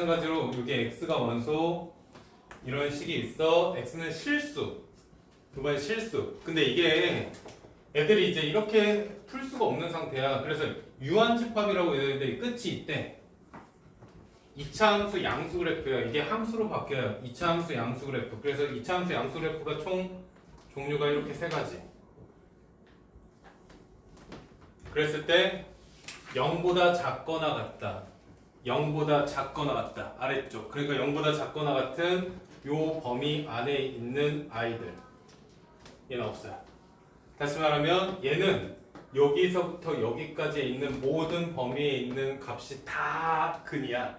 마찬가지로 이게 x가 원소 이런 식이 있어. x는 실수. 두 번째 실수. 근데 이게 애들이 이제 이렇게 풀 수가 없는 상태야. 그래서 유한집합이라고 해야 되는데 끝이 있대. 2차 함수 양수 그래프야. 이게 함수로 바뀌어요. 2차 함수 양수 그래프. 그래서 2차 함수 양수 그래프가 총 종류가 이렇게 세 가지. 그랬을 때 0보다 작거나 같다. 0보다 작거나 같다. 아래쪽. 그러니까 0보다 작거나 같은 요 범위 안에 있는 아이들. 얘는 없어요. 다시 말하면 얘는 여기서부터 여기까지에 있는 모든 범위에 있는 값이 다 근이야.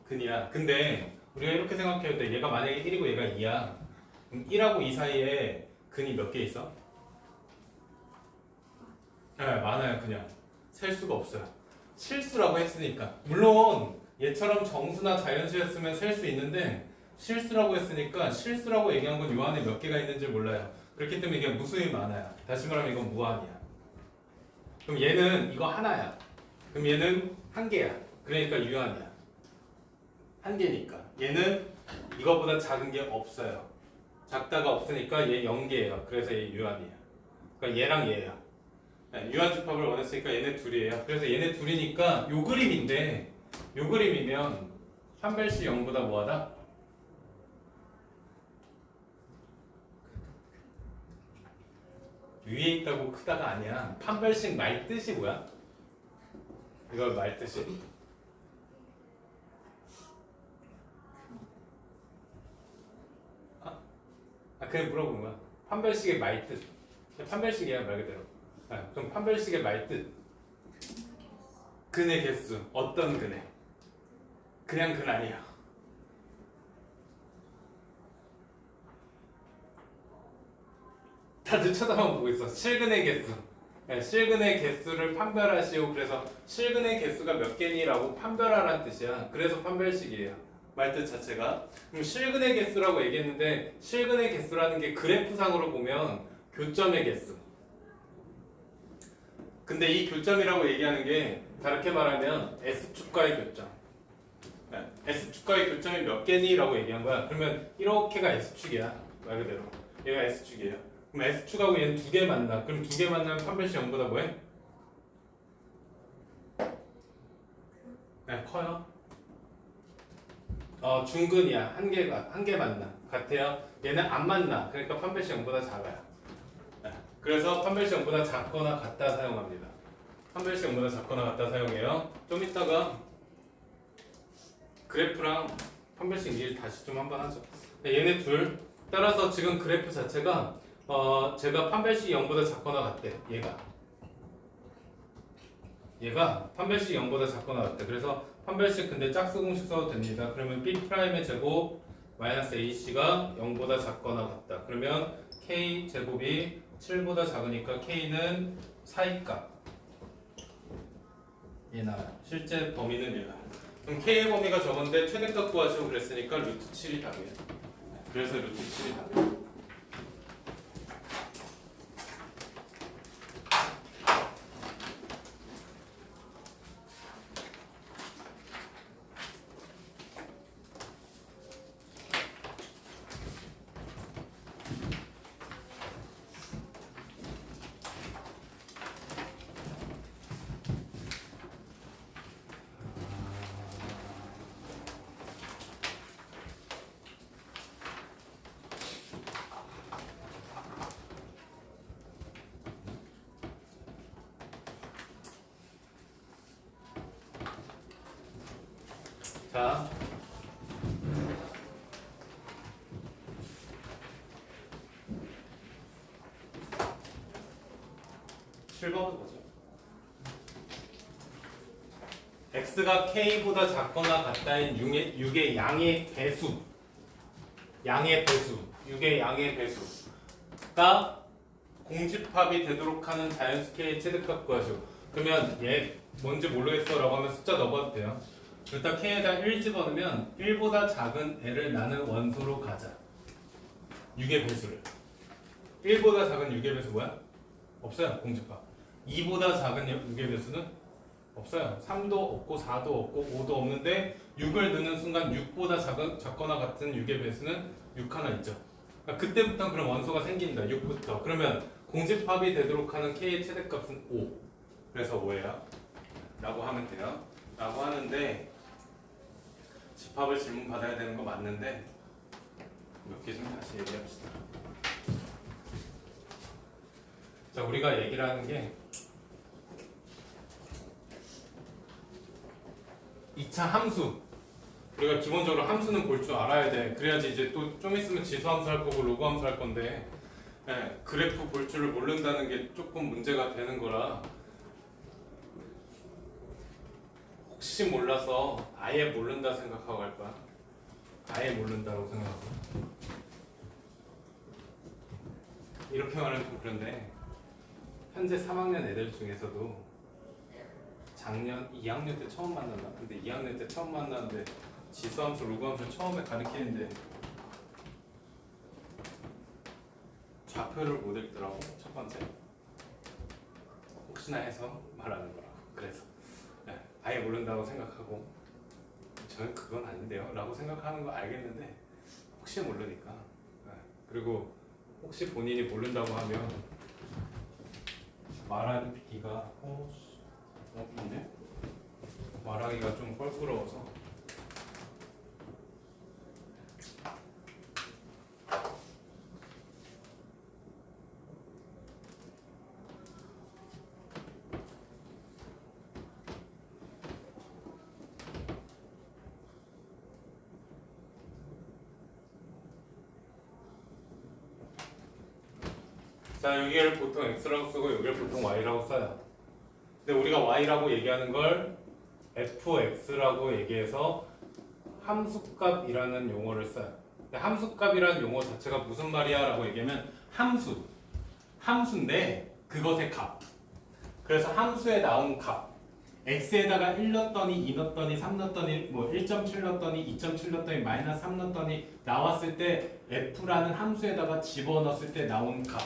근이야. 근데 우리가 이렇게 생각해도 돼. 얘가 만약에 1이고 얘가 2야. 그럼 1하고 2 사이에 근이 몇 개 있어? 네, 많아요. 그냥 셀 수가 없어요. 실수라고 했으니까. 물론 얘처럼 정수나 자연수였으면 셀 수 있는데 실수라고 했으니까 실수라고 얘기한 건 요 안에 몇 개가 있는지 몰라요. 그렇기 때문에 이게 무수히 많아요. 다시 말하면 이건 무한이야. 그럼 얘는 이거 하나야. 그럼 얘는 한 개야. 그러니까 유한이야. 한 개니까. 얘는 이거보다 작은 게 없어요. 작다가 없으니까 얘 0개예요. 그래서 얘 유한이에요. 그러니까 얘랑 얘야. 유한집합을 원했으니까 얘네 둘이에요. 그래서 얘네 둘이니까 요 그림인데 요 그림이면 판별식 0보다 뭐하다? 위에 있다고 크다가 아니야. 판별식 말뜻이 뭐야? 이걸 말뜻이 그냥 물어보는 거야. 판별식의 말뜻. 판별식이야 말 그대로. 그럼 판별식의 말뜻. 근의 개수. 어떤 근의? 그냥 근 아니야. 다들 쳐다만 보고 있어. 실근의 개수. 실근의 개수를 판별하시오. 그래서 실근의 개수가 몇 개니라고 판별하라는 뜻이야. 그래서 판별식이에요. 말뜻 자체가. 그럼 실근의 개수라고 얘기했는데 실근의 개수라는 게 그래프상으로 보면 교점의 개수. 근데 이 교점이라고 얘기하는 게 다르게 말하면 S축과의 교점. S축과의 교점이 몇 개니? 라고 얘기한 거야. 그러면 이렇게가 S축이야. 말 그대로. 얘가 S축이에요. 그럼 S축하고 얘는 두 개 만나. 그럼 두 개 만나면 판별식 0보다 뭐해? 커요. 중근이야. 한 개 만나. 같아요. 얘는 안 만나. 그러니까 판별식 0보다 작아요. 그래서 판별식 0보다 작거나 같다 사용합니다. 판별식 0보다 작거나 같다 사용해요. 좀 이따가 그래프랑 판별식 일 다시 좀 한번 하죠. 얘네 둘 따라서 지금 그래프 자체가 제가 판별식 0보다 작거나 같대. 얘가 판별식 0보다 작거나 같대. 그래서 판별식 근데 짝수 공식 써도 됩니다. 그러면 B'의 제곱 마이너스 AC가 0보다 작거나 같다. 그러면 K 제곱이 7보다 작으니까 K는 사이값. 얘 나와요. 실제 범위는 얘가. 그럼 K의 범위가 적은데 최대값 구하시고 그랬으니까 루트 7이 답이에요. 그래서 루트 7이 답이에요. 자, 7번은 뭐죠? x가 k보다 작거나 같다인 6의 양의 배수. 6의 양의 배수가 공집합이 되도록 하는 자연수 k의 최대값 구하시오. 그러면 얘 뭔지 모르겠어 라고 하면 숫자 넣어봐도 돼요. 일단 k에다 1 집어넣으면 1보다 작은 애를 나는 원소로 가자. 6의 배수를. 1보다 작은 6의 배수 뭐야? 없어요. 공집합. 2보다 작은 6의 배수는 없어요. 3도 없고 4도 없고 5도 없는데 6을 넣는 순간 6보다 작거나 같은 6의 배수는 6 하나 있죠. 그러니까 그때부터 그런 원소가 생긴다. 6부터. 그러면 공집합이 되도록 하는 K의 최대값은 5. 그래서 5예요. 라고 하면 돼요. 라고 하는데 집합을 질문 받아야 되는 거 맞는데 몇 개 좀 다시 얘기합시다. 자, 우리가 얘기를 하는 게 2차 함수. 우리가 기본적으로 함수는 볼 줄 알아야 돼. 그래야지 이제 또 좀 있으면 지수함수 할 거고 로그함수 할 건데 그래프 볼 줄을 모른다는 게 조금 문제가 되는 거라 혹시 몰라서 아예 모른다 생각하고 할 거야. 아예 모른다고 생각하고. 이렇게 말하면 좀 그런데 현재 3학년 애들 중에서도 작년 2학년 때 처음 만났나? 근데 2학년 때 처음 만났는데 지수함수, 로그함수 처음에 가르치는데 좌표를 못 읽더라고. 첫 번째 혹시나 해서 말하는 거라고. 그래서 아예 모른다고 생각하고 저는 그건 아닌데요 라고 생각하는 거 알겠는데 혹시 모르니까 그리고 혹시 본인이 모른다고 하면 말하기가 있네? 말하기가 좀 껄끄러워서 자, 여기를 보통 x라고 쓰고 여기를 보통 y라고 써요. 근데 우리가 y라고 얘기하는 걸 fx라고 얘기해서 함수값이라는 용어를 써요. 근데 함수값이라는 용어 자체가 무슨 말이야 라고 얘기하면 함수인데 그것의 값. 그래서 함수에 나온 값 x에다가 1 넣었더니 2 넣었더니 3 넣었더니 뭐 1.7 넣었더니 2.7 넣었더니 마이너스 3 넣었더니 나왔을 때 f라는 함수에다가 집어넣었을 때 나온 값.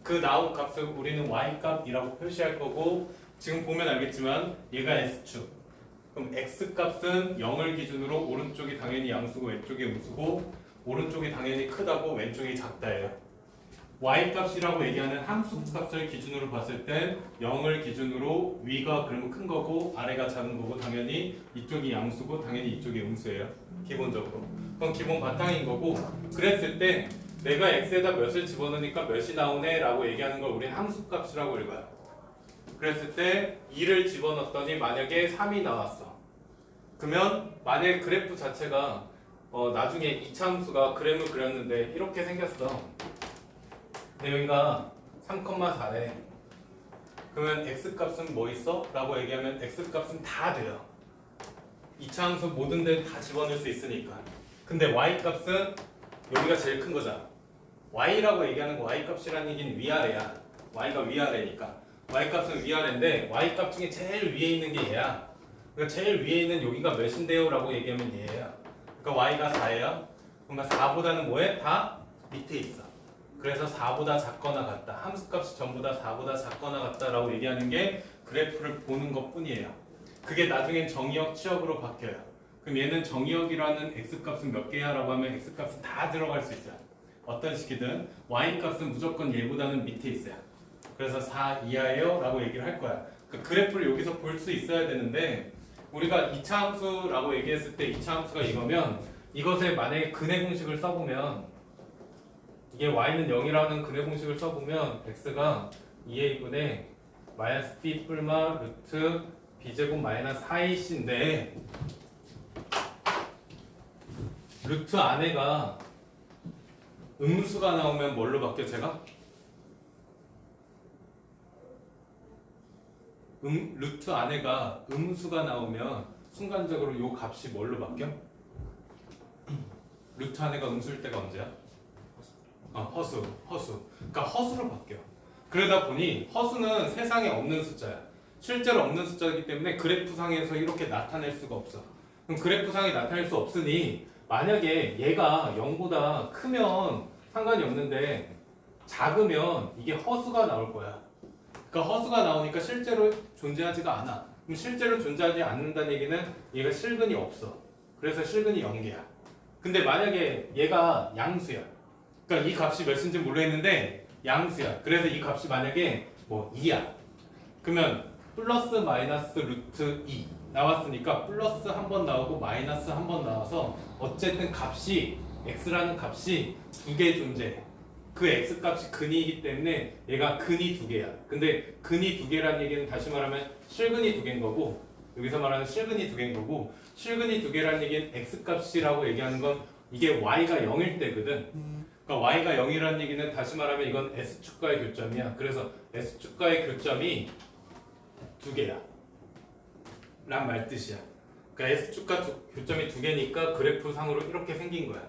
그 나온 값을 우리는 y값이라고 표시할 거고 지금 보면 알겠지만 얘가 x축. 그럼 x값은 0을 기준으로 오른쪽이 당연히 양수고 왼쪽이 음수고 오른쪽이 당연히 크다고 왼쪽이 작다예요. y값이라고 얘기하는 함수값을 기준으로 봤을 땐 0을 기준으로 위가 그러면 큰 거고 아래가 작은 거고 당연히 이쪽이 양수고 당연히 이쪽이 음수예요. 기본적으로. 그건 기본 바탕인 거고 그랬을 때 내가 x에다 몇을 집어넣으니까 몇이 나오네 라고 얘기하는 걸 우리는 함수값이라고 읽어요. 그랬을 때 2를 집어넣었더니 만약에 3이 나왔어. 그러면 만약에 그래프 자체가 나중에 이차함수가 그램을 그렸는데 이렇게 생겼어. 근데 여기가 3,4래. 그러면 x값은 뭐 있어? 라고 얘기하면 x값은 다 돼요. 이차함수 모든 데 다 집어넣을 수 있으니까. 근데 y값은 여기가 제일 큰 거잖아. y라고 얘기하는 거 y값이라는 얘기는 위아래야. y가 위아래니까. y값은 위아래인데 y값 중에 제일 위에 있는 게 얘야. 그러니까 제일 위에 있는 여기가 몇인데요? 라고 얘기하면 얘야. 그러니까 y가 4예요. 그러면 4보다는 뭐해? 다 밑에 있어. 그래서 4보다 작거나 같다. 함수값이 전부 다 4보다 작거나 같다라고 얘기하는 게 그래프를 보는 것뿐이에요. 그게 나중엔 정의역, 치역으로 바뀌어요. 그럼 얘는 정의역이라는 x값은 몇 개야? 라고 하면 x값은 다 들어갈 수 있어요. 어떤 식이든 y값은 무조건 얘보다는 밑에 있어요. 그래서 4 이하예요 라고 얘기를 할 거야. 그 그래프를 여기서 볼 수 있어야 되는데 우리가 2차 함수라고 얘기했을 때 2차 함수가 이거면 이것에 만약에 근해 공식을 써보면 이게 y는 0이라는 근해 공식을 써보면 x가 2a분의 마이너스 b 뿔마 루트 b제곱 마이너스 4ac인데 루트 안에가 음수가 나오면 뭘로 바뀌어 제가? 루트 안에가 음수가 나오면 순간적으로 요 값이 뭘로 바뀌어? 루트 안에가 음수일 때가 언제야? 허수. 그러니까 허수로 바뀌어. 그러다 보니 허수는 세상에 없는 숫자야. 실제로 없는 숫자이기 때문에 그래프상에서 이렇게 나타낼 수가 없어. 그럼 그래프상에 나타낼 수 없으니 만약에 얘가 0보다 크면 상관이 없는데 작으면 이게 허수가 나올 거야. 그러니까 허수가 나오니까 실제로 존재하지가 않아. 그럼 실제로 존재하지 않는다는 얘기는 얘가 실근이 없어. 그래서 실근이 0개야. 근데 만약에 얘가 양수야. 그러니까 이 값이 몇인지 모르겠는데 양수야. 그래서 이 값이 만약에 뭐 2야. 그러면 플러스 마이너스 루트 2 나왔으니까 플러스 한 번 나오고 마이너스 한 번 나와서 어쨌든 값이 x라는 값이 두 개 존재해. 그 x 값이 근이기 때문에 얘가 근이 두 개야. 근데 근이 두 개라는 얘기는 다시 말하면 실근이 두 개인 거고, 여기서 말하는 실근이 두 개인 거고, 실근이 두 개라는 얘기는 x 값이라고 얘기하는 건 이게 y가 0일 때거든. 그러니까 y가 0이라는 얘기는 다시 말하면 이건 s축과의 교점이야. 그래서 s축과의 교점이 두 개야 란 말 뜻이야. 그러니까 S축과 교점이 두 개니까 그래프 상으로 이렇게 생긴 거야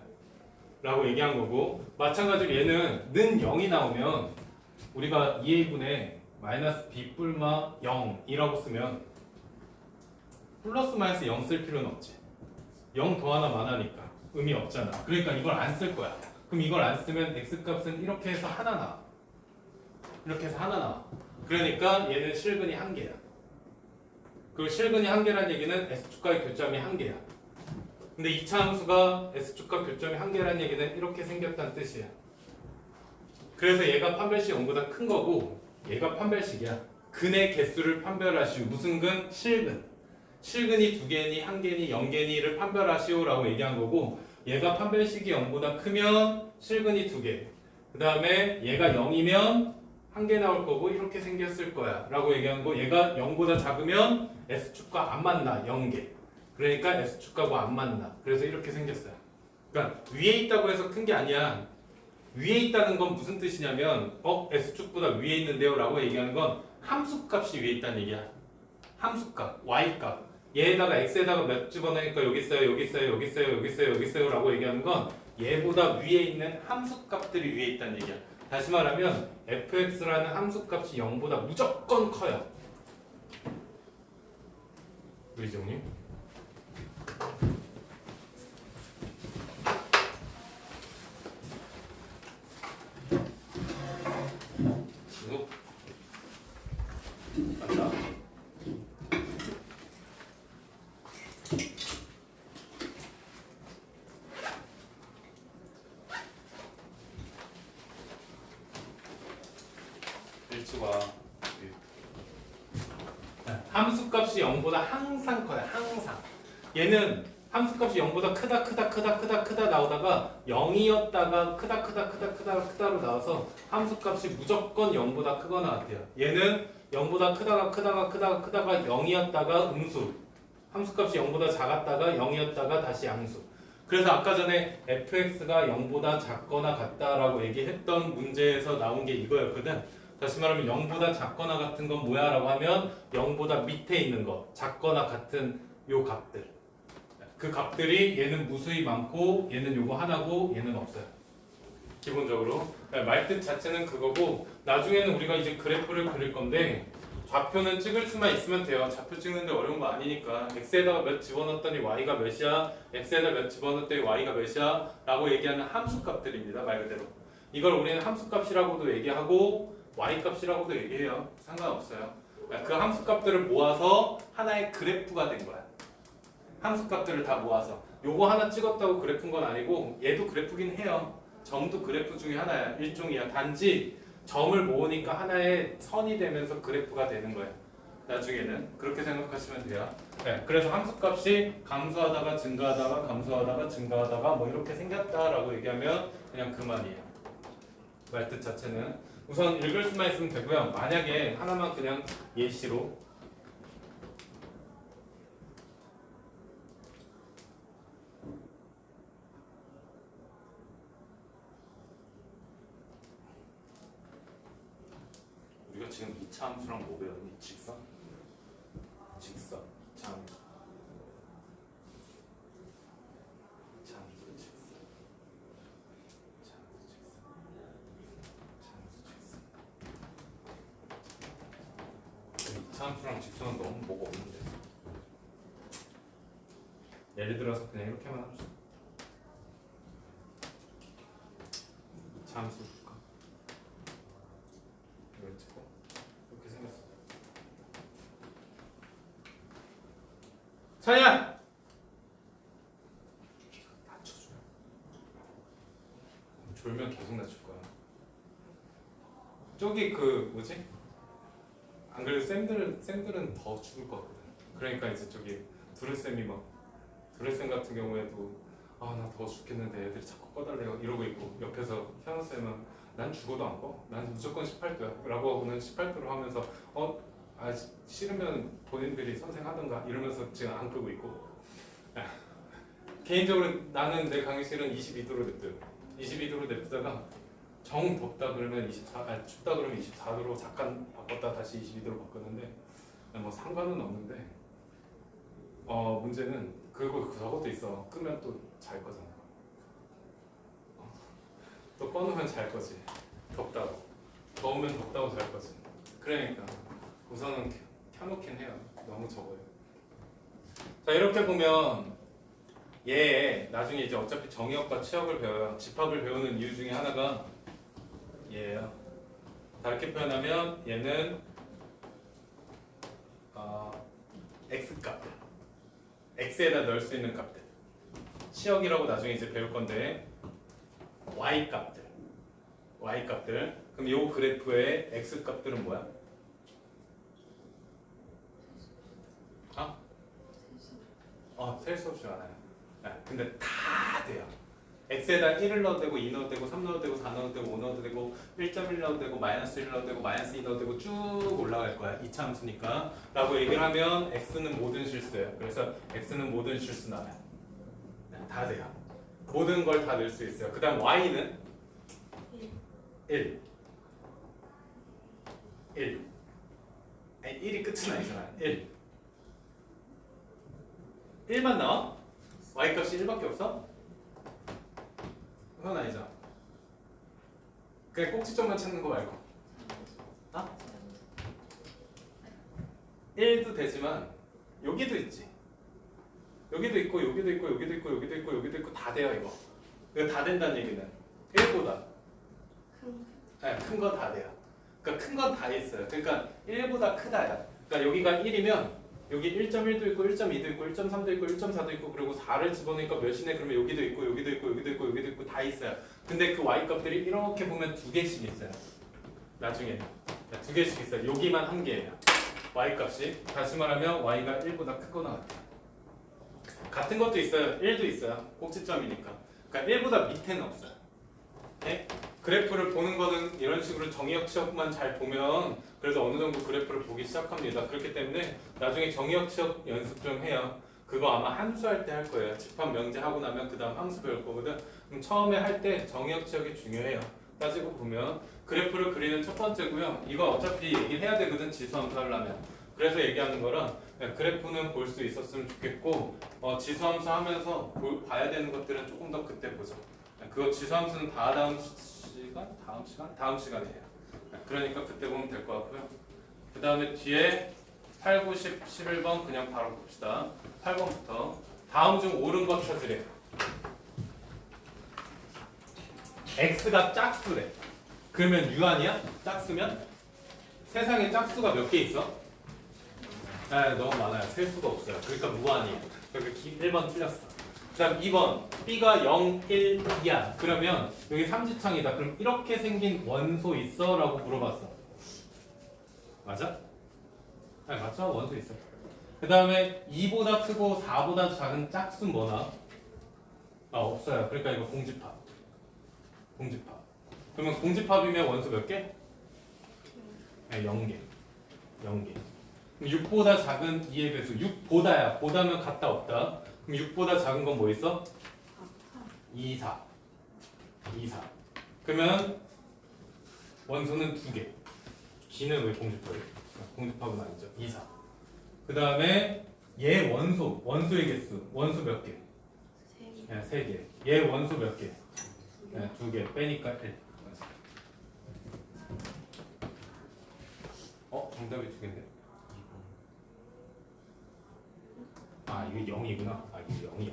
라고 얘기한 거고, 마찬가지로 얘는 는 0이 나오면 우리가 2a분의 마이너스 b 뿔마 0이라고 쓰면 플러스 마이너스 0 쓸 필요는 없지. 0 더하나 마나니까 의미 없잖아. 그러니까 이걸 안 쓸 거야. 그럼 이걸 안 쓰면 x값은 이렇게 해서 하나 나와. 이렇게 해서 하나 나와. 그러니까 얘는 실근이 한 개야. 그리고 실근이 한 개란 얘기는 S축과의 교점이 한 개야. 근데 이차 함수가 S축과 교점이 한 개란 얘기는 이렇게 생겼다는 뜻이야. 그래서 얘가 판별식 0보다 큰 거고 얘가 판별식이야. 근의 개수를 판별하시오. 무슨 근? 실근. 실근이 두 개니 한 개니 0개니를 판별하시오라고 얘기한 거고, 얘가 판별식이 0보다 크면 실근이 두 개. 그 다음에 얘가 0이면 한 개 나올 거고 이렇게 생겼을 거야 라고 얘기한 거. 얘가 0보다 작으면 S축과 안 만나 0개. 그러니까 S축과고 안 만나. 그래서 이렇게 생겼어요. 그러니까 위에 있다고 해서 큰 게 아니야. 위에 있다는 건 무슨 뜻이냐면 S축보다 위에 있는데요 라고 얘기하는 건 함수값이 위에 있다는 얘기야. 함수값, Y값. 얘에다가 X에다가 몇 집어넣으니까 여기 있어요, 여기 있어요, 여기 있어요, 여기 있어요, 여기 있어요 라고 얘기하는 건 얘보다 위에 있는 함수값들이 위에 있다는 얘기야. 다시 말하면 fx라는 함수값이 0보다 무조건 커요. 의정님? 진우? 맞다. 일치와 함수값이 0보다 항상 커요. 항상. 얘는 함수값이 0보다 크다 나오다가 0이었다가 크다로 나와서 함수값이 무조건 0보다 크거나 같아요. 얘는 0보다 크다가 0이었다가 음수. 함수값이 0보다 작았다가 0이었다가 다시 양수. 그래서 아까 전에 fx가 0보다 작거나 같다라고 얘기했던 문제에서 나온 게 이거였거든. 다시 말하면 0보다 작거나 같은 건 뭐야? 라고 하면 0보다 밑에 있는 거, 작거나 같은 요 값들. 그 값들이 얘는 무수히 많고 얘는 요거 하나고 얘는 없어요. 기본적으로 말뜻 자체는 그거고, 나중에는 우리가 이제 그래프를 그릴 건데 좌표는 찍을 수만 있으면 돼요. 좌표 찍는데 어려운 거 아니니까. x에다가 몇 집어넣었더니 y가 몇이야, x에다 몇 집어넣었더니 y가 몇이야 라고 얘기하는 함수값들입니다. 말 그대로. 이걸 우리는 함수값이라고도 얘기하고 y값이라고도 얘기해요. 상관없어요. 그 함수값들을 모아서 하나의 그래프가 된 거야. 함수값들을 다 모아서. 요거 하나 찍었다고 그래프인 건 아니고 얘도 그래프긴 해요. 점도 그래프 중에 하나야. 일종이야. 단지 점을 모으니까 하나의 선이 되면서 그래프가 되는 거예요. 나중에는 그렇게 생각하시면 돼요. 네, 그래서 함수값이 감소하다가 증가하다가 감소하다가 증가하다가 뭐 이렇게 생겼다라고 얘기하면 그냥 그만이에요. 말뜻 자체는 우선 읽을 수만 있으면 되고요. 만약에 하나만 그냥 예시로 우리가 지금 2차 함수랑 뭐 배웠니? 직선? 직선, 2차 함수. 2차 함수, 직선. 2차 함수, 직선. 2차 함수, 직선. 2차 함수랑 직선은 너무 뭐가 없는데. 예를 들어서 그냥 이렇게만 합시다. 2차 함수 줄까? 이걸 찍고 이렇게 생겼어. 찬이야! 낮춰줘. 졸면 계속 낮출 거야. 저기 그 뭐지? 안 그래도 쌤들은 더 죽을 것 같거든. 그러니까 이제 저기 두레쌤이 막 두레쌤 같은 경우에도 아 나 더 죽겠는데 애들이 자꾸 꺼달래요 이러고 있고 옆에서 현우쌤은 난 죽어도 안 꺼. 난 무조건 18도야 라고 하고는 18도로 하면서 싫으면 본인들이 선생하던가 이러면서 지금 안 끄고 있고 개인적으로 나는 내 강의실은 22도로 냅둬요. 22도로 냅두다가 정 덥다 그러면 춥다 그러면 24도로 잠깐 바꿨다 다시 22도로 바꿨는데 뭐 상관은 없는데 문제는 저것도 있어. 끄면 또 잘 거잖아. 또 꺼놓으면 잘 거지. 덥다고. 더우면 덥다고 잘 거지. 그러니까 우선은 켜놓긴 해요. 너무 적어요. 자 이렇게 보면 얘 나중에 이제 어차피 정의역과 취역을 배워요. 집합을 배우는 이유 중에 하나가 얘예요. 다르게 표현하면 얘는 x값들, x에다 넣을 수 있는 값들, 치역이라고 나중에 이제 배울 건데 y값들. 그럼 요 그래프의 x값들은 뭐야? 셀 수 없이 많아요. 근데 다 돼요. x에다 1을 넣어도 되고 2 넣어도 되고 3 넣어도 되고 4 넣어도 되고 5 넣어도 되고 1.1 넣어도 되고 마이너스 1 넣어도 되고 마이너스 2 넣어도 되고 쭉 올라갈 거야. 이차함수니까 라고 얘기를 하면 x는 모든 실수예요. 그래서 x는 모든 실수 나와요. 다 돼요. 모든 걸 다 넣을 수 있어요. 그 다음 y는 1 아니 1이 끝은 아니잖아. 1만 나와? y값이 1밖에 없어? 그건 아니죠. 그냥 꼭지점만 찾는 거 말고 1도 되지만 여기도 있지. 여기도 있고 여기도 있고 여기도 있고 여기도 있고 여기도 있고 다 돼요. 이거 다 된다는 얘기는 1보다 큰 건 다 돼요. 그러니까 큰 건 다 있어요. 그러니까 1보다 크다야. 그러니까 여기가 1이면 여기 1.1도 있고 1.2도 있고 1.3도 있고 1.4도 있고 그리고 4를 집어넣으니까 몇이네? 그러면 여기도 있고 여기도 있고 여기도 있고 여기도 있고 다 있어요. 근데 그 y값들이 이렇게 보면 두 개씩 있어요. 나중에 두 개씩 있어요. 여기만 한 개예요. y값이. 다시 말하면 y가 1보다 크거나 같아요. 같은 것도 있어요. 1도 있어요. 꼭지점이니까. 그러니까 1보다 밑에는 없어요. 네? 그래프를 보는 거는 이런 식으로 정의역 치역만 잘 보면 그래도 어느 정도 그래프를 보기 시작합니다. 그렇기 때문에 나중에 정의역 치역 연습 좀 해요. 그거 아마 함수 할 때 할 거예요. 집합 명제하고 나면 그 다음 함수 배울 거거든. 그럼 처음에 할 때 정의역 치역이 중요해요. 따지고 보면 그래프를 그리는 첫 번째고요. 이거 어차피 얘기를 해야 되거든. 지수함수 하려면. 그래서 얘기하는 거랑 그래프는 볼 수 있었으면 좋겠고 지수함수 하면서 봐야 되는 것들은 조금 더 그때 보죠. 그거 지수함수는 다음 시간에 해요. 그러니까 그때 보면 될 것 같고요. 그 다음에 뒤에 8, 9, 10, 11번 그냥 바로 봅시다. 8번부터 다음 중 옳은 것 찾으래. x가 짝수래. 그러면 유한이야? 짝수면? 세상에 짝수가 몇 개 있어? 너무 많아요. 셀 수가 없어요. 그러니까 무한이에요. 그러니까 1번 틀렸어. 그 다음 2번 B가 0, 1, 2야. 그러면 여기 삼지창이다. 그럼 이렇게 생긴 원소 있어? 라고 물어봤어. 맞아? 네, 맞죠? 원소 있어. 그 다음에 2보다 크고 4보다 작은 짝수는 뭐나? 없어요. 그러니까 이거 공집합. 그러면 공집합이면 원소 몇 개? 네, 0개. 0개. 6보다 작은 2의 배수. 6보다야. 보다면 같다 없다. 그럼 6보다 작은 건 뭐 있어? 2, 4. 그러면 원소는 2개. B는 왜 공집합이에요? 공집합은 아니죠. 2, 4. 그 다음에 얘 원소의 개수. 원소 몇 개? 3개. 3개. 얘 원소 몇 개? 2개. 빼니까 1. 정답이 2개인데? 이게 0이구나. 이게 0이야.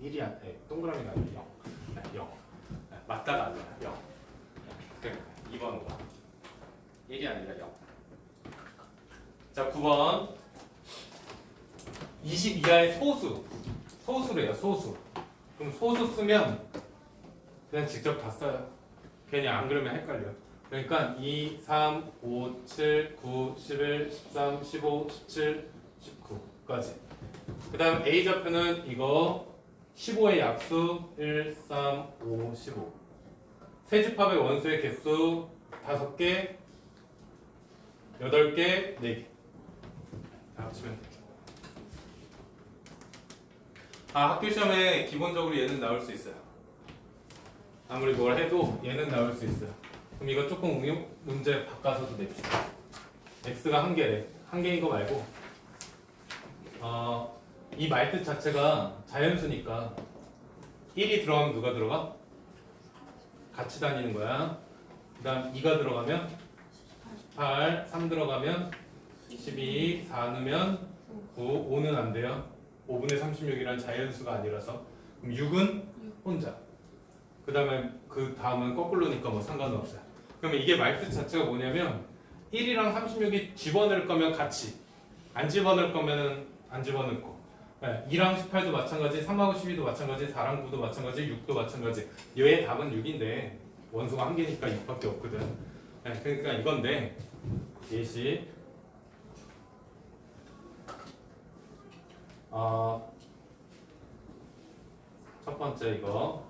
1이야. 동그라미가 아니라 0. 0. 맞다가 아니라 0. 그러니까 2번 5번. 1이 아니라 0. 자, 9번. 20 이하의 소수래요. 소수. 그럼 소수 쓰면 그냥 직접 다 써요. 괜히 안 그러면 헷갈려. 그러니까 2, 3, 5, 7, 9, 11, 13, 15, 17, 19까지. 그 다음 A좌표는 이거 15의 약수 1, 3, 5, 15. 세집합의 원수의 개수 5개, 8개, 4개. 다 합치면 되죠. 학교 시험에 기본적으로 얘는 나올 수 있어요. 아무리 뭘 해도 얘는 나올 수 있어요. 그럼 이거 조금 응용 문제 바꿔서도 냅시다. x가 한 개래. 한 개인 거 말고 이 말뜻 자체가 자연수니까 1이 들어가면 누가 들어가? 같이 다니는 거야. 그 다음 2가 들어가면 18, 3 들어가면 12, 4 넣으면 9, 5는 안 돼요. 5분의 36이란 자연수가 아니라서. 그럼 6은 혼자. 그 다음은 거꾸로니까 뭐 상관없어요. 그러면 이게 말뜻 자체가 뭐냐면 1이랑 36이 집어넣을 거면 같이, 안 집어넣을 거면 안 집어넣고, 2랑 18도 마찬가지, 3하고 12도 마찬가지, 4랑 9도 마찬가지, 6도 마찬가지. 얘의 답은 6인데 원수가 한 개니까 6밖에 없거든. 그러니까 이건데 예시 첫 번째 이거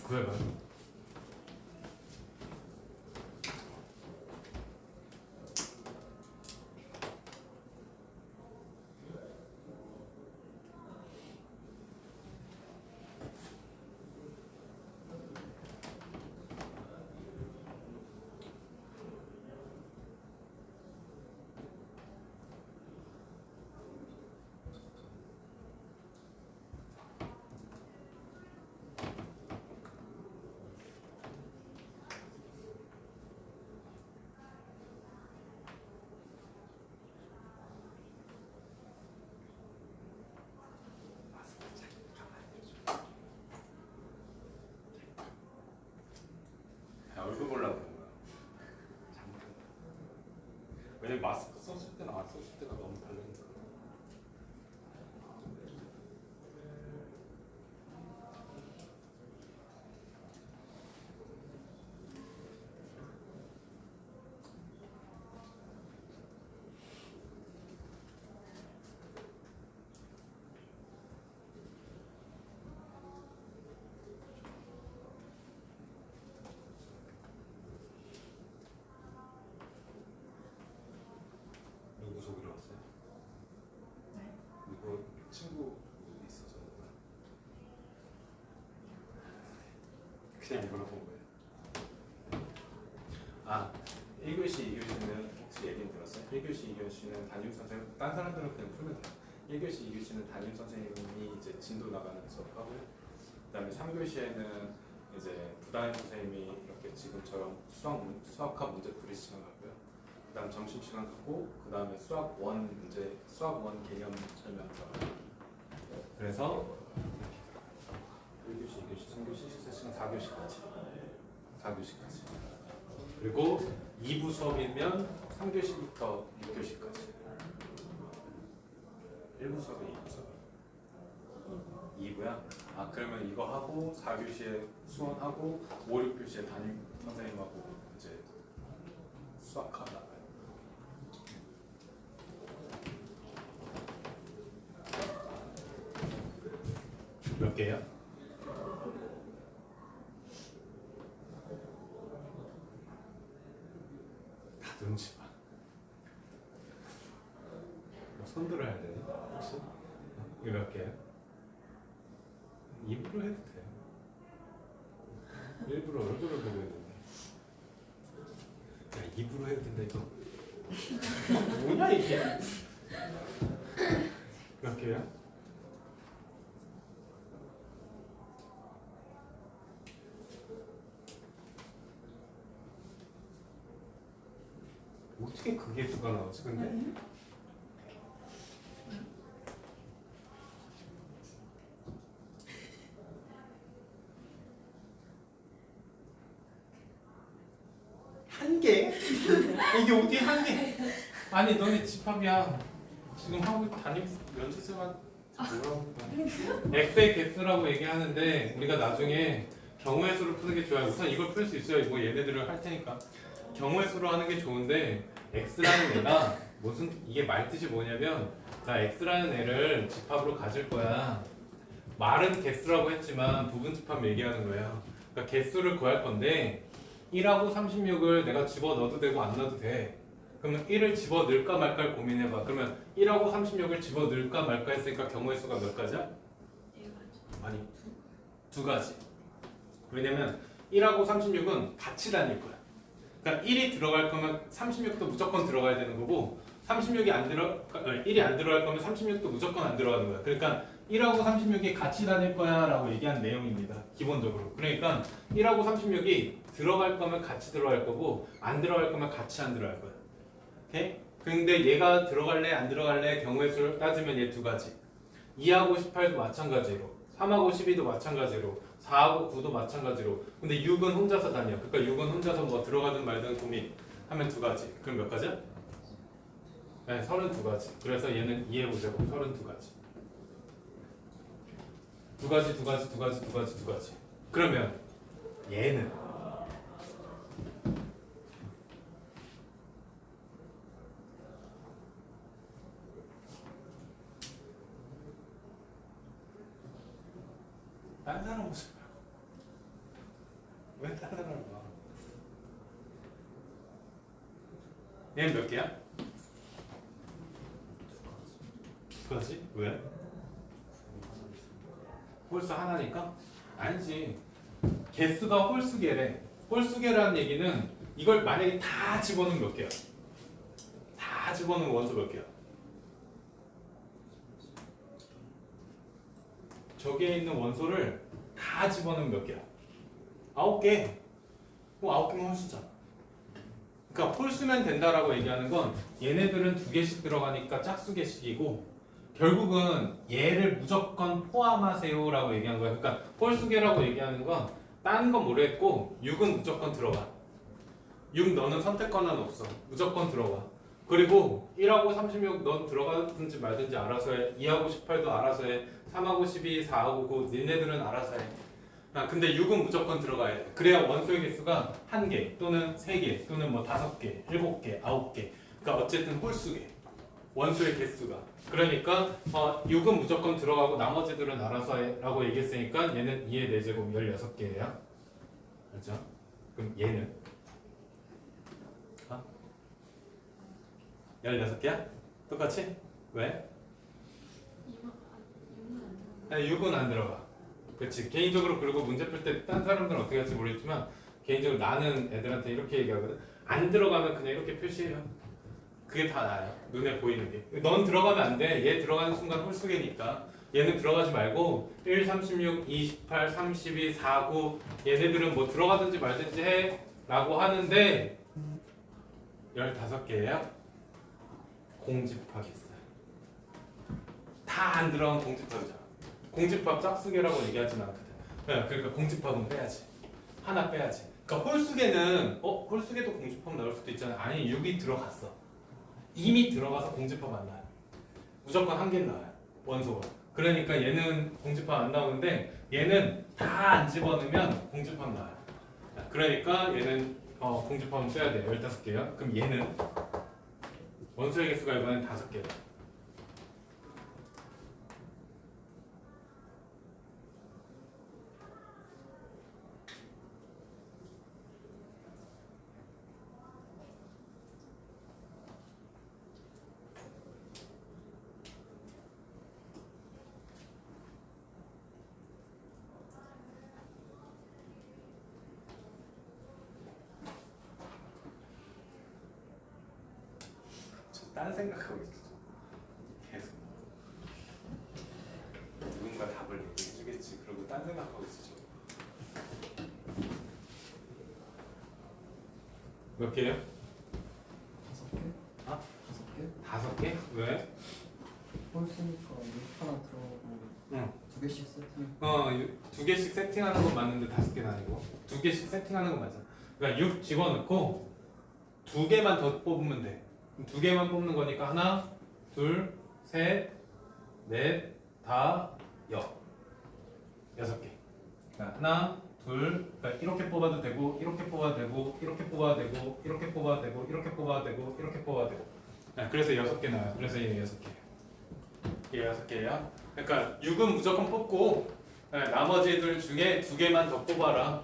구해봐요. 얼굴 보려고 그런 거야. 왜냐면 마스크 썼을 때랑 안 썼을 때가 너무 다르니까. 누구 소개로 왔어요? 누구 친구 있어서 그냥 물어본 거예요. 1교시, 2교시는 혹시 얘기 들었어요? 1교시, 2교시는 담임 선생님, 딴 사람들은 그냥 풀면 돼요. 1교시, 2교시는 담임 선생님이 이제 진도 나가는 수업하고요. 그다음에 3교시에는 이제 부담임 선생님이 이렇게 지금처럼 수학학 문제풀이 시간 하고요. 그다음 점심 시간 갖고 그다음에 수학 원 문제, 수학 원 개념 설명 들어가요. 그래서 1교시, 2교시, 3교시, 실습 시간 4교시까지. 그리고 2부 수업이면 3교시부터 6교시까지. 1부 수업이 2부 수업. 2부야? 그러면 이거 하고 4교시에 수원하고 5, 6교시에 담임 선생님하고 이제 수학하다. 몇 개야? 다 눈치 봐. 손 들어야 되니? 혹시? 이거 몇 개야? 입으로 해도 돼. 일부러 얼굴을 보고 해도 돼. 야, 입으로 해도 된다 이거. 뭐냐 이게? 몇 개야? 어떻게 그 개수가 나오지 근데? 한 개? 이게 어떻게 한 개? 아니 너네 집합이야. 지금 하고 담임 연습생한 뭐라고 x의 개수라고 얘기하는데 우리가 나중에 경우의 수를 푸는 게 좋아요. 우선 이걸 풀 수 있어요. 뭐 얘네들을 할 테니까 경우의 수로 하는 게 좋은데 x라는 애가 무슨 이게 말 뜻이 뭐냐면 나 x라는 애를 집합으로 가질 거야. 말은 개수라고 했지만 부분 집합 얘기하는 거예요. 그러니까 개수를 구할 건데 1하고 36을 내가 집어 넣어도 되고 안 넣어도 돼. 그러면 1을 집어 넣을까 말까를 고민해봐. 그러면 1하고 36을 집어 넣을까 말까 했으니까 경우의 수가 몇 가지야? 아니 두 가지. 왜냐면 1하고 36은 같이 다닐 거야. 그러니까 1이 들어갈 거면 36도 무조건 들어가야 되는 거고 36이 안 들어 1이 안 들어갈 거면 36도 무조건 안 들어가는 거야. 그러니까 1하고 36이 같이 다닐 거야 라고 얘기한 내용입니다. 기본적으로. 그러니까 1하고 36이 들어갈 거면 같이 들어갈 거고 안 들어갈 거면 같이 안 들어갈 거야. 오케이? 근데 얘가 들어갈래 안 들어갈래 경우의 수를 따지면 얘 두 가지. 2하고 18도 마찬가지로 3하고 12도 마찬가지로 4하고 9도 마찬가지로. 근데 6은 혼자서 다녀. 그러니까 6은 혼자서 뭐 들어가든 말든 고민하면 두 가지. 그럼 몇 가지야? 네, 32가지. 그래서 얘는 이해보자고 32가지. 두 가지, 두 가지, 두 가지, 두 가지, 두 가지. 그러면 얘는 다른 사람 보지 마. 왜 다른 사람을 봐? 얘는 몇 개야? 두 가지? 왜? 홀수 하나니까? 아니지. 개수가 홀수계래. 홀수계라는 얘기는 이걸 만약에 다 집어넣으면 몇 개야? 다 집어넣으면 원소 몇 개야? 저기에 있는 원소를 다 집어넣으면 몇 개야? 9개. 뭐 9개면 홀수잖아. 그러니까 홀수면 된다라고 얘기하는 건 얘네들은 두 개씩 들어가니까 짝수개식이고 결국은 얘를 무조건 포함하세요라고 얘기한 거야. 그러니까 홀수계라고 얘기하는 건 딴 건 모르겠고 6은 무조건 들어가. 6 너는 선택권은 없어. 무조건 들어가. 그리고 1하고 36 넌 들어가든지 말든지 알아서 해. 2하고 18도 알아서 해. 3하고 12, 4하고 9 니네들은 알아서 해. 근데 6은 무조건 들어가야 돼. 그래야 원소의 개수가 1개 또는 3개 또는 뭐 5개, 7개, 9개. 그러니까 어쨌든 홀수계. 원소의 개수가. 그러니까 6은 무조건 들어가고 나머지들은 알아서 해 라고 얘기했으니까 얘는 2의 4제곱 16개예요. 그렇죠? 그럼 얘는 16개야? 똑같이? 왜? 6은 안 들어가. 그렇지. 개인적으로 그리고 문제 풀 때 딴 사람들은 어떻게 할지 모르겠지만 개인적으로 나는 애들한테 이렇게 얘기하거든. 안 들어가면 그냥 이렇게 표시해요. 그게 다 나아요. 눈에 보이는 게. 넌 들어가면 안 돼. 얘 들어가는 순간 홀수계니까. 얘는 들어가지 말고 1, 36, 28, 32, 49 얘네들은 뭐 들어가든지 말든지 해 라고 하는데 15개예요. 공집합이 있어요. 다 안 들어간 공집합이잖아. 공집합 짝수계라고 얘기하진 않거든. 네, 그러니까 공집합은 빼야지. 하나 빼야지. 그러니까 홀수계는 홀수계도 공집합 나올 수도 있잖아. 아니 6이 들어갔어. 이미 들어가서 공집합 안 나와요. 무조건 한 개는 나와요. 원소가. 그러니까 얘는 공집합 안 나오는데 얘는 다 안 집어넣으면 공집합 나와요. 그러니까 얘는 공집합은 빼야 돼요. 15개요. 그럼 얘는 원소의 개수가 이번엔 5개예요. 딴 생각하고 있어. 계속 누군가 답을 얘기해주겠지. 그러고 딴 생각하고 있어. 몇 개요? 5개. 5개? 왜? 볼 쓰니까 6 하나 들어가고 응. 2개씩 세팅. 2개씩 세팅하는 건 맞는데 5개는 아니고 2개씩 세팅하는 건 맞아. 그러니까 6 집어넣고 2개만 더 뽑으면 돼. 2개만 뽑는 거니까 하나, 둘, 셋, 넷, 다, 6개. 그러니까 하나, 둘, 그러니까 이렇게 뽑아도 되고, 이렇게 뽑아도 되고, 이렇게 뽑아도 되고, 이렇게 뽑아도 되고, 이렇게 뽑아도 되고, 이렇게 뽑아도 되고. 그래서 6개 나와요. 그래서 얘 6개. 얘 6개예요. 그러니까 6은 무조건 뽑고 나머지 애들 중에 2개만 더 뽑아라.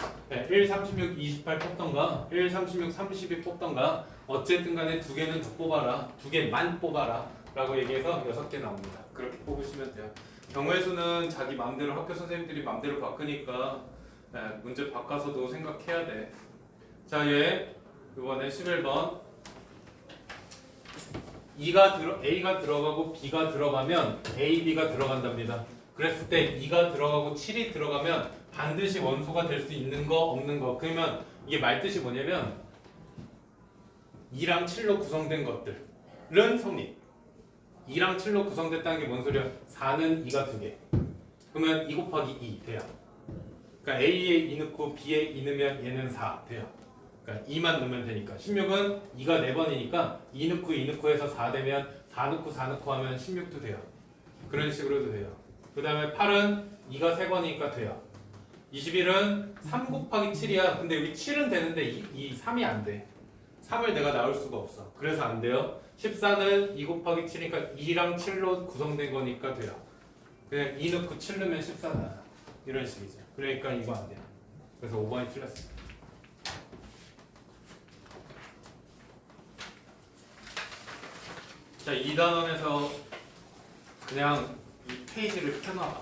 1, 36, 28 뽑던가 1, 36, 32 뽑던가 어쨌든 간에 2개는 더 뽑아라. 2개만 뽑아라 라고 얘기해서 6개 나옵니다. 그렇게 뽑으시면 돼요. 경우의 수는 자기 마음대로 학교 선생님들이 마음대로 바꾸니까 문제 바꿔서도 생각해야 돼. 자, 얘 이번에 11번 A가 들어가고 B가 들어가면 A, B가 들어간답니다. 그랬을 때 2가 들어가고 7이 들어가면 반드시 원소가 될 수 있는 거 없는 거. 그러면 이게 말뜻이 뭐냐면 2랑 7로 구성된 것들은 성립. 2랑 7로 구성됐다는 게 뭔 소리야? 4는 2가 2개. 그러면 2 곱하기 2 돼요. 그러니까 A에 2 넣고 B에 2 넣으면 얘는 4 돼요. 그러니까 2만 넣으면 되니까 16은 2가 4번이니까 2 넣고 2 넣고 해서 4 되면 4 넣고 4 넣고 하면 16도 돼요. 그런 식으로도 돼요. 그 다음에 8은 2가 3번이니까 돼요. 21은 3 곱하기 7이야. 근데 여기 7은 되는데 이 3이 안 돼. 3을 내가 나올 수가 없어. 그래서 안 돼요. 14는 2 곱하기 7이니까 2랑 7로 구성된 거니까 돼요. 그냥 2 넣고 7 넣으면 14다. 이런 식이죠. 그러니까 이거 안 돼요. 그래서 5번이 틀렸어요. 자, 2단원에서 그냥 이 페이지를 펴놔봐.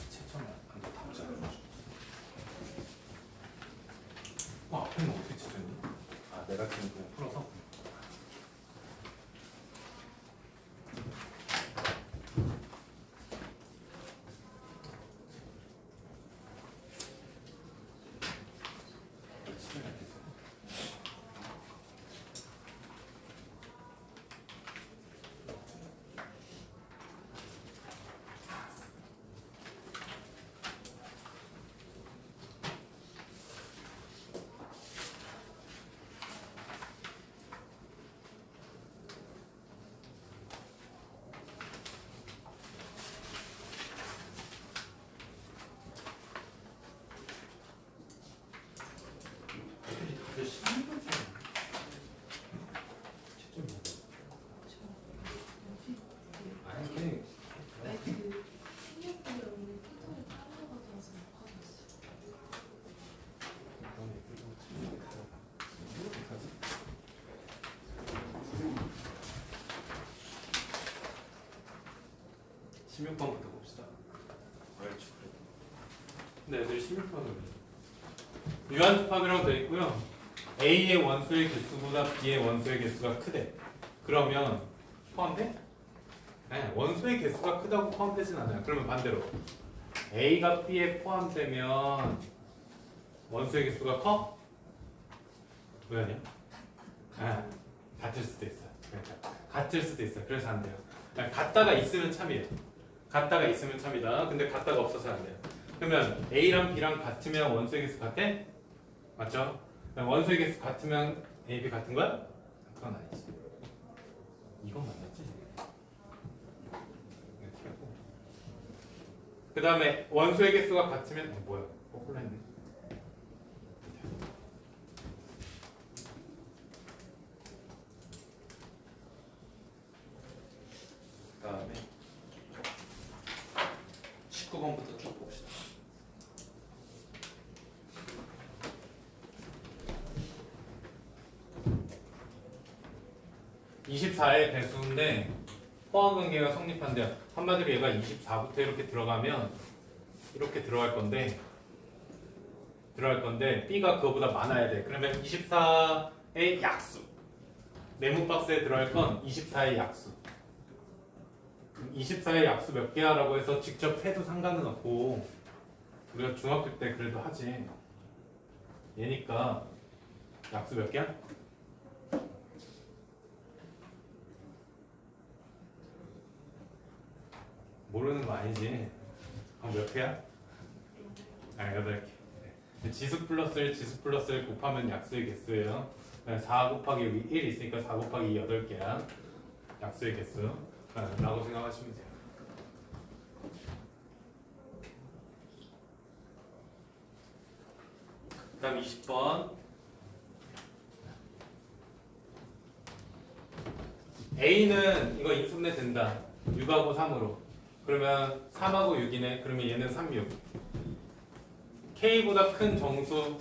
채점을 안 답장. 앞에는 어떻게 채점이? 내가 지금 그냥 풀어서. 네, 16번부터 봅시다. 네, 애들 16번으로 유한집합이라고 되어 있고요. A의 원소의 개수보다 B의 원소의 개수가 크대. 그러면 포함돼? 네, 원소의 개수가 크다고 포함되진 않아요. 그러면 반대로 A가 B에 포함되면 원소의 개수가 커? 왜 아니야? 같을 수도 있어요. 그러니까 같을 수도 있어요. 그래서 안 돼요. 같다가 있으면 참이에요. 같다가 있으면 참이다. 근데 같다가 없어서 안 돼요. 그러면 A랑 B랑 같으면 원소의 개수 같아? 맞죠? 원소의 개수 같으면 A, B 같은 거야? 그건 아니지. 이건 맞았지? 이렇게 하고. 그 다음에 원소의 개수가 같으면 뭐야? 거꾸로 했네. 그 다음에 19번부터 쭉 봅시다. 24의 배수인데 포함 관계가 성립한대요. 한마디로 얘가 24부터 이렇게 들어가면 이렇게 들어갈 건데 B가 그거보다 많아야 돼. 그러면 24의 약수. 네모 박스에 들어갈 건 24의 약수. 24의 약수 몇 개야? 라고 해서 직접 해도 상관은 없고 우리가 중학교 때 그래도 하지. 얘니까 약수 몇 개야? 모르는 거 아니지? 그럼 몇 개야? 아, 8개. 네. 지수 플러스 1, 지수 플러스 1 곱하면 약수의 개수예요. 4 곱하기 여기 1 있으니까 4 곱하기 8개야. 약수의 개수. 라고 생각하시면 돼요. 그 다음 20번. A는 이거 인수분해 된다. 6하고 3으로. 그러면 3하고 6이네. 그러면 얘는 3, 6. K보다 큰 정수에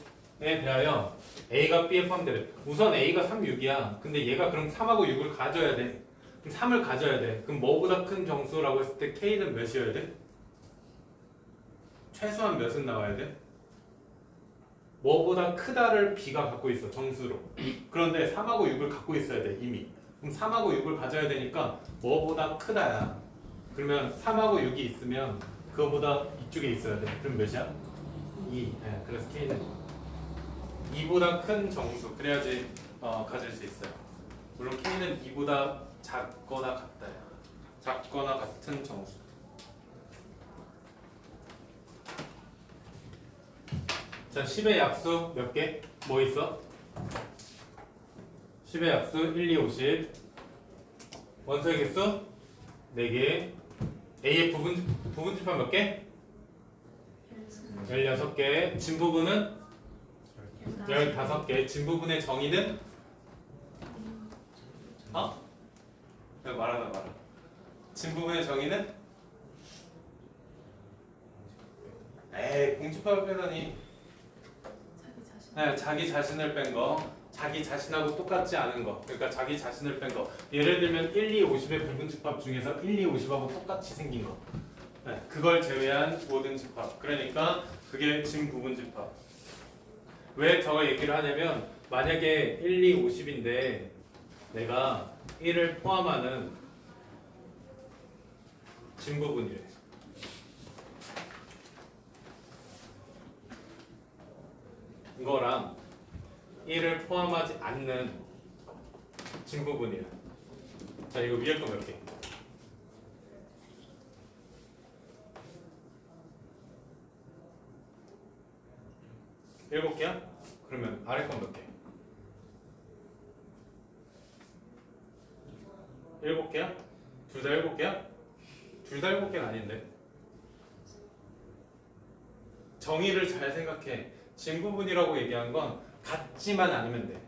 대하여 A가 B에 포함되래. 우선 A가 3, 6이야. 근데 얘가 그럼 3하고 6을 가져야 돼. 그럼 3을 가져야 돼. 그럼 뭐보다 큰 정수라고 했을 때 K는 몇이어야 돼? 최소한 몇은 나와야 돼? 뭐보다 크다를 B가 갖고 있어. 정수로. 그런데 3하고 6을 갖고 있어야 돼. 이미. 그럼 3하고 6을 가져야 되니까 뭐보다 크다야. 그러면 3하고 6이 있으면 그거보다 이쪽에 있어야 돼. 그럼 몇이야? 2. 네, 그래서 K는 2보다 큰 정수. 그래야지 가질 수 있어요. 물론 K는 2보다 작거나 같다요. 작거나 같은 정수. 자, 10의 약수 몇 개? 뭐 있어? 10의 약수 1, 2, 50. 원소의 개수 4개. A의 부분집합 몇 개? 16개. 진부분은 15개. 진부분의 정의는? 내가 말하다 말아. 진부분의 정의는? 에이, 공집합을 빼다니. 네, 자기 자신을 뺀 거. 자기 자신하고 똑같지 않은 거. 그러니까 자기 자신을 뺀 거. 예를 들면 1, 2, 50의 부분집합 중에서 1, 2, 50하고 똑같이 생긴 거. 네, 그걸 제외한 모든 집합. 그러니까 그게 진부분집합. 왜 저거 얘기를 하냐면 만약에 1, 2, 50인데 내가 1을 포함하는 진부분이래. 이거랑 1을 포함하지 않는 진부분이야. 자, 이거 위에 거 몇 개? 일곱 개야? 그러면 아래 건 몇 개? 7개야? 둘 다 7개야? 둘 다 7개는 아닌데. 정의를 잘 생각해. 진부분이라고 얘기한 건 같지만 않으면 돼.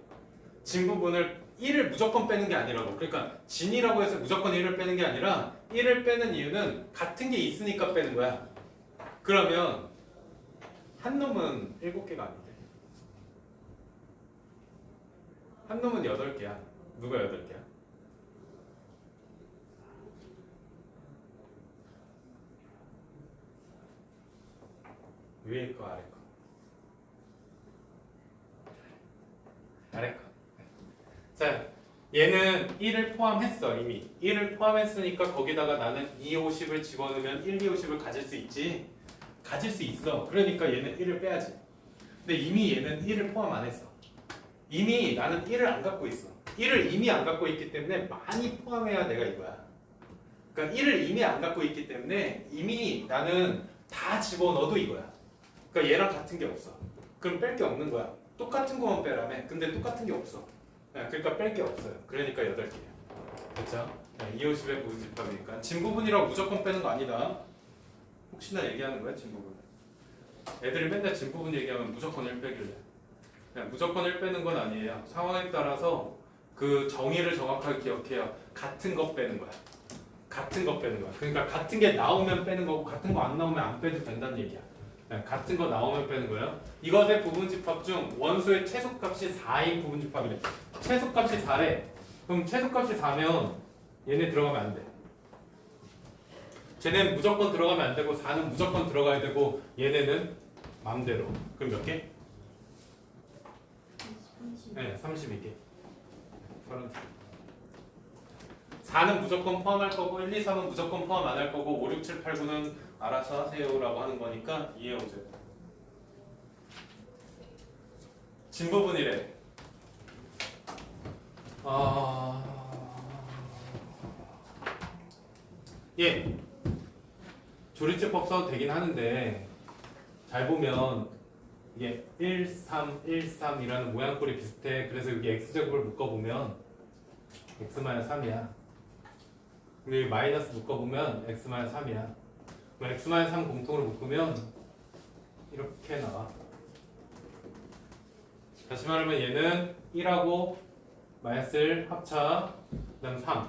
진부분을 1을 무조건 빼는 게 아니라고. 그러니까 진이라고 해서 무조건 1을 빼는 게 아니라 1을 빼는 이유는 같은 게 있으니까 빼는 거야. 그러면 한 놈은 7개가 아닌데. 한 놈은 8개야. 누가 8개야? 위에 거 아래 거. 아래 거. 자, 얘는 1을 포함했어. 이미 1을 포함했으니까 거기다가 나는 2, 50을 집어넣으면 1, 2, 50을 가질 수 있지. 가질 수 있어. 그러니까 얘는 1을 빼야지. 근데 이미 얘는 1을 포함 안 했어. 이미 나는 1을 안 갖고 있어. 1을 이미 안 갖고 있기 때문에 많이 포함해야 내가 이거야. 그러니까 1을 이미 안 갖고 있기 때문에 이미 나는 다 집어넣어도 이거야. 그러니까 얘랑 같은 게 없어. 그럼 뺄 게 없는 거야. 똑같은 거만 빼라며. 근데 똑같은 게 없어. 그러니까 뺄 게 없어요. 그러니까 8개야. 그렇죠? 2, 50의 부분집합이니까 진부분이라고 무조건 빼는 거 아니다. 혹시나 얘기하는 거야, 진부분. 애들이 맨날 진부분 얘기하면 무조건 1 빼길래. 그냥 무조건 1 빼는 건 아니에요. 상황에 따라서 그 정의를 정확하게 기억해요. 같은 거 빼는 거야. 같은 거 빼는 거야. 그러니까 같은 게 나오면 빼는 거고 같은 거 안 나오면 안 빼도 된다는 얘기야. 같은 거 나오면 빼는 거예요. 이것의 부분집합 중 원소의 최소값이 4인 부분집합이래. 최소값이 4래. 그럼 최소값이 4면 얘네 들어가면 안 돼. 쟤는 무조건 들어가면 안 되고 4는 무조건 들어가야 되고 얘네는 마음대로. 그럼 몇 개? 네, 32개. 32개. 4는 무조건 포함할 거고 1, 2, 3은 무조건 포함 안 할 거고 5, 6, 7, 8, 9는 알아서 하세요라고 하는 거니까 이해해오세요. 진부분이래. 예. 조리제법 써도 되긴 하는데 잘 보면 이게 1, 3, 1, 3이라는 모양꼴이 비슷해. 그래서 여기 x제곱을 묶어보면 x-3이야. 그리고 여기 마이너스 묶어보면 x-3이야. 그럼 x-3 공통으로 묶으면 이렇게 나와. 다시 말하면 얘는 1하고 마이너스 1 합차 그 다음 3.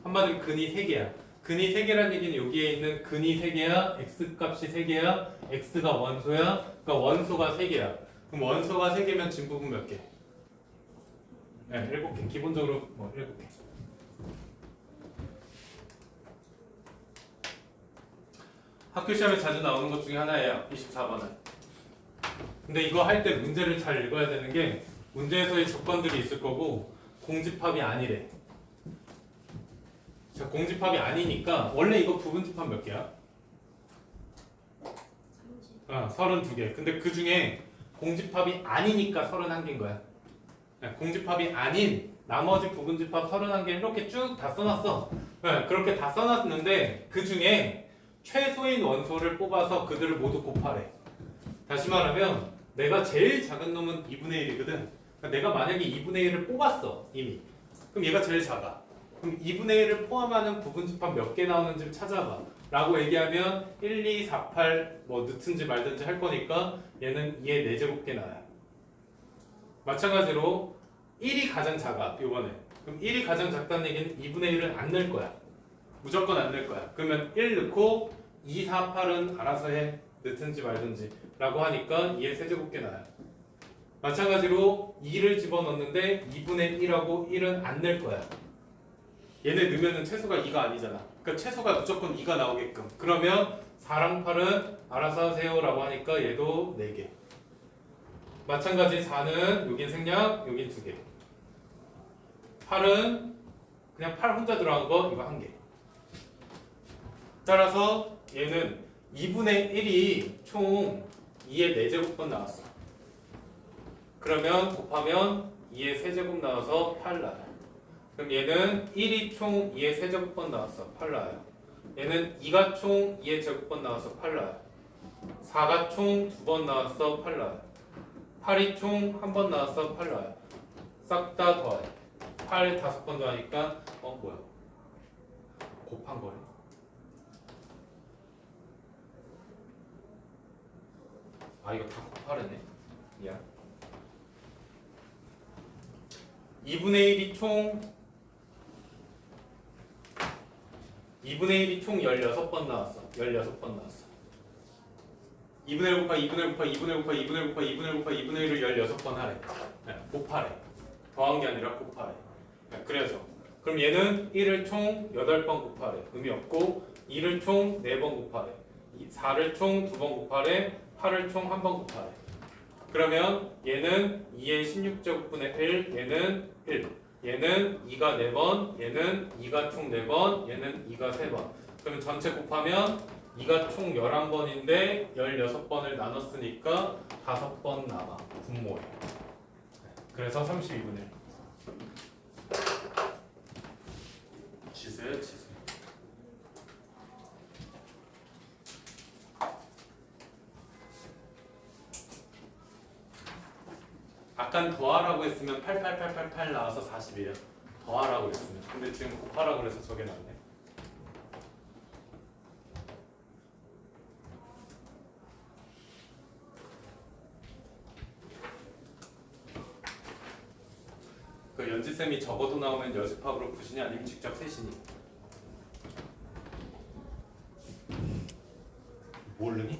한마디로 근이 3개야. 근이 3개란 얘기는 여기에 있는 근이 3개야, x값이 3개야, x가 원소야. 그러니까 원소가 3개야. 그럼 원소가 3개면 진부분 몇 개? 네, 7개. 기본적으로 뭐 7개. 학교 시험에 자주 나오는 것 중에 하나예요. 24번은. 근데 이거 할 때 문제를 잘 읽어야 되는 게 문제에서의 조건들이 있을 거고 공집합이 아니래. 자, 공집합이 아니니까 원래 이거 부분집합 몇 개야? 32개. 근데 그 중에 공집합이 아니니까 31개인 거야. 공집합이 아닌 나머지 부분집합 31개 이렇게 쭉 다 써놨어. 그렇게 다 써놨는데 그 중에 최소인 원소를 뽑아서 그들을 모두 곱하래. 다시 말하면 내가 제일 작은 놈은 2분의 1이거든. 그러니까 내가 만약에 2분의 1을 뽑았어 이미. 그럼 얘가 제일 작아. 그럼 2분의 1을 포함하는 부분집합 몇 개 나오는지를 찾아봐 라고 얘기하면 1, 2, 4, 8 뭐 넣든지 말든지 할 거니까 얘는 2의 4제곱개 나와요. 마찬가지로 1이 가장 작아 이번에. 그럼 1이 가장 작다는 얘기는 2분의 1은 안 넣을 거야. 무조건 안 넣을 거야. 그러면 1 넣고 2, 4, 8은 알아서 해. 넣든지 말든지 라고 하니까 2의 세제곱개 나와요. 마찬가지로 2를 집어넣는데 2분의 1하고 1은 안 낼 거야. 얘네 넣으면 최소가 2가 아니잖아. 그러니까 최소가 무조건 2가 나오게끔. 그러면 4랑 8은 알아서 하세요 라고 하니까 얘도 4개. 마찬가지 4는 여긴 생략, 여긴 2개. 8은 그냥 8 혼자 들어간 거 이거 1개. 따라서 얘는 2분의 1이 총 2의 4제곱번 나왔어. 그러면 곱하면 2의 세제곱 나와서 8 나와요. 그럼 얘는 1이 총 2의 세제곱번 나왔어. 8 나와요. 얘는 2가 총 2의 제곱번 나와서 8 나와요. 4가 총 2번 나왔어. 8 나와요. 8이 총 1번 나왔어. 8 나와요. 싹 다 더해. 8 5번 더하니까 뭐야? 곱한 거네. 이거 다 곱하려네. 미안. 2분의 1이 총 16번 나왔어. 16번 나왔어. 2분의 1 곱하기 2분의 1 곱하기 2분의 1 곱하기 2분의 1 곱하기 2분의 1 곱하기 2분의 1을 16번 하래. 곱하래. 더한 게 아니라 곱하래. 그래서 그럼 얘는 1을 총 8번 곱하래. 의미 없고 2를 총 4번 곱하래. 4를 총 2번 곱하래. 8을 총 1번 곱하래. 그러면 얘는 2의 16제곱분의 1, 얘는 1. 얘는 2가 4번, 얘는 2가 총 4번, 얘는 2가 3번. 그러면 전체 곱하면 2가 총 11번인데 16번을 나눴으니까 5번 남아. 분모에. 그래서 32분의 1. 지수예요, 지수. 아깐 더하라고 했으면 88888 나와서 40이에요. 더하라고 했으면. 근데 지금 곱하라고 해서 저게 나왔네. 그 연지쌤이 적어도 나오면 여집합으로 푸시니 아니면 직접 세시니? 모르니?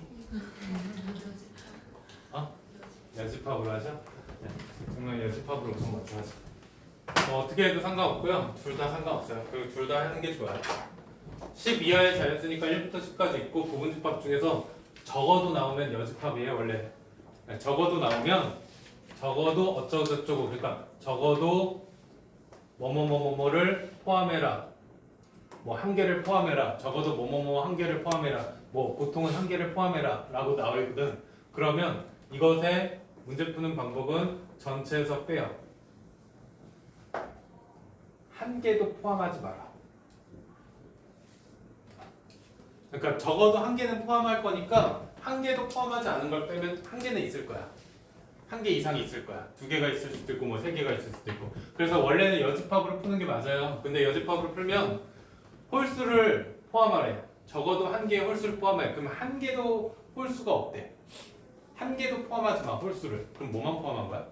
연집합으로 하죠? 네. 그러면 연집합으로 우선 먼저 하죠. 어떻게 해도 상관없고요. 둘 다 상관없어요. 그리고 둘 다 하는 게 좋아요. 10 이하의 자연수니까 1부터 10까지 있고 부분집합 중에서 적어도 나오면 여집합이에요. 원래 적어도 나오면 적어도 어쩌고저쩌고 그러니까 적어도 뭐뭐뭐뭐를 포함해라. 뭐 한 개를 포함해라. 적어도 뭐뭐뭐 한 개를 포함해라. 뭐 보통은 한 개를 포함해라 라고 나와있거든. 그러면 이것의 문제 푸는 방법은 전체에서 빼요. 한 개도 포함하지 마라. 그러니까 적어도 한 개는 포함할 거니까 한 개도 포함하지 않은 걸 빼면 한 개는 있을 거야. 한 개 이상이 있을 거야. 두 개가 있을 수도 있고 뭐 세 개가 있을 수도 있고. 그래서 원래는 여집합으로 푸는 게 맞아요. 근데 여집합으로 풀면 홀수를 포함하래. 적어도 한 개의 홀수를 포함해. 그럼 한 개도 홀수가 없대. 한 개도 포함하지 마 홀수를. 그럼 뭐만 포함한 거야?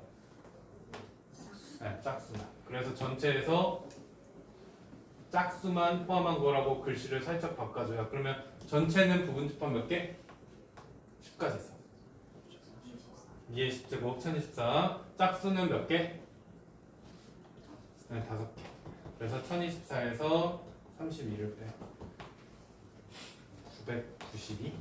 네, 짝수만. 그래서 전체에서 짝수만 포함한 거라고 글씨를 살짝 바꿔줘요. 그러면 전체는 부분집합 몇 개? 10까지 있어. 2의 10제곱 1024. 짝수는 몇 개? 네, 5개. 그래서 1024에서 32를 빼. 992.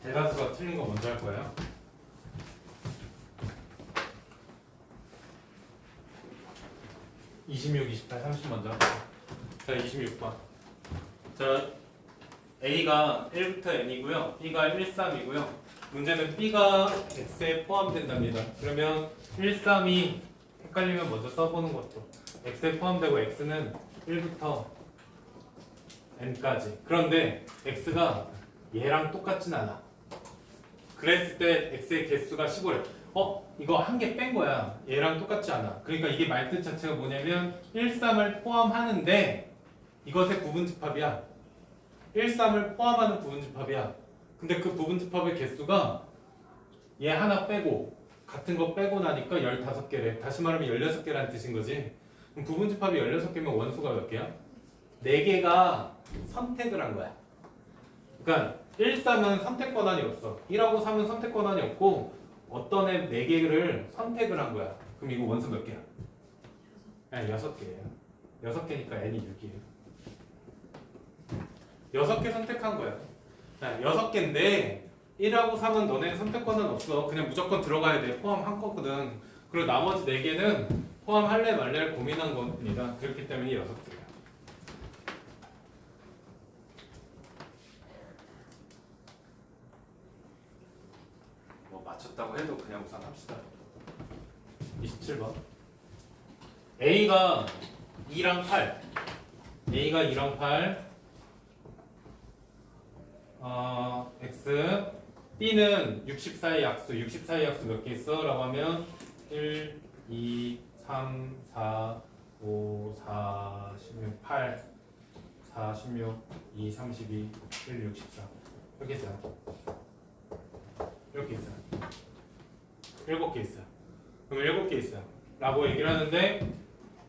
대다수가 틀린 거 먼저 할 거예요. 26, 28, 30 먼저. 자, 26번. 자, A가 1부터 N이고요. B가 1, 3이고요. 문제는 B가 X에 포함된답니다. 그러면 1, 3이 헷갈리면 먼저 써보는 것도. X에 포함되고 X는 1부터 N까지. 그런데 X가 얘랑 똑같진 않아. 그랬을 때 X의 개수가 15래. 이거 한 개 뺀 거야. 얘랑 똑같지 않아. 그러니까 이게 말뜻 자체가 뭐냐면 1, 3을 포함하는데 이것의 부분집합이야. 1, 3을 포함하는 부분집합이야. 근데 그 부분집합의 개수가 얘 하나 빼고 같은 거 빼고 나니까 15개래. 다시 말하면 16개라는 뜻인 거지. 그럼 부분집합이 16개면 원소가 몇 개야? 4개가 선택을 한 거야. 그러니까 1, 3은 선택 권한이 없어. 1하고 3은 선택 권한이 없고 어떤 애 4개를 선택을 한 거야. 그럼 이거 원소 몇 개야? 네, 6개예요. 6개니까 n이 6이에요. 6개 선택한 거야. 네, 6개인데 1하고 3은 너네 선택 권한 없어. 그냥 무조건 들어가야 돼. 포함한 거거든. 그리고 나머지 4개는 포함할래 말래를 고민한 겁니다. 그렇기 때문에 6개예요. 맞췄다고 해도 그냥 우선 합시다. 27번. A가 2랑 8. A가 2랑 8. X. B는 64의 약수. 64의 약수 몇 개 있어? 라고 하면 1, 2, 3, 4, 5, 4, 16, 8, 4, 16, 2, 32, 1, 64. 이렇게 있어요. 이렇게 있어요. 7개 있어요. 그럼 7개 있어요. 라고 얘기를 하는데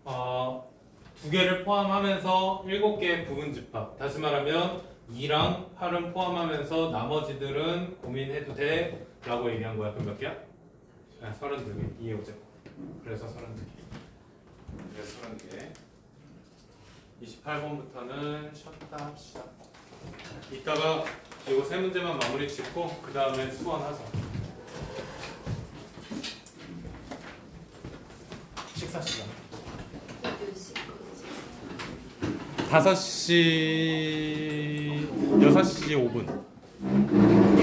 2개를 포함하면서 7개의 부분집합. 다시 말하면 2랑 8은 포함하면서 나머지들은 고민해도 돼 라고 얘기한 거야. 그럼 몇 개야? 32개. 2의 5제곱. 그래서 32개. 그래서 32개. 28번부터는 쉬었다 합시다. 이따가 이거 세 문제만 마무리 짓고 그 다음에 수원하자. 식사 시간. 5시 6시 5분.